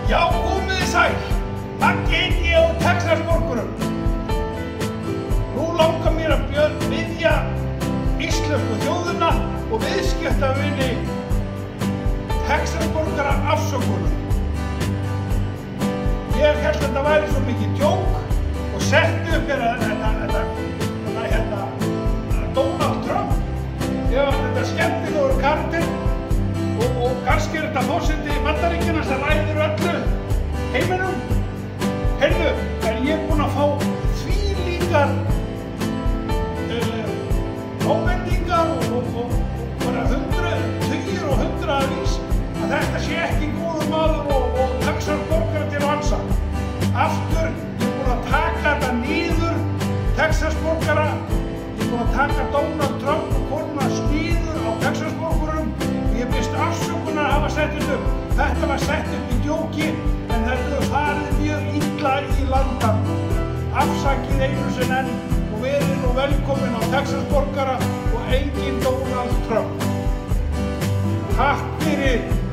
Já, komiði sæl. Maggi heiti ég á Texas-borgurum. Nú langar mér að biðja íslensku þjóðina og viðskiptavini Texas-borgara afsökunar. Ég held að þetta væri svo mikið djók og setti upp Donald Trump. Ég var þetta skemmtilegur karakter og kannski er þetta forseti Bandaríkjanna sem ræður öllu heiminum. Heyrðu, en ég er búinn að fá þvílíkar ábendingar og bara tugir og hundraðavís að þetta sé ekki góður maður og Texas-borgara til að ansa. Aftur, ég er búinn að taka þetta niður, Texas-borgara. Ég er búinn að taka Donald Trump og konuna niður á Texas-borgurum og ég biðst afsökunar að hafa sett þetta upp. Þetta var sett upp í djóki en þetta hefur farið mjög illa í landan. Afsakið einu sinni enn og verið nú velkomin á Texas-borgara og engin Donald Trump. Takk fyrir.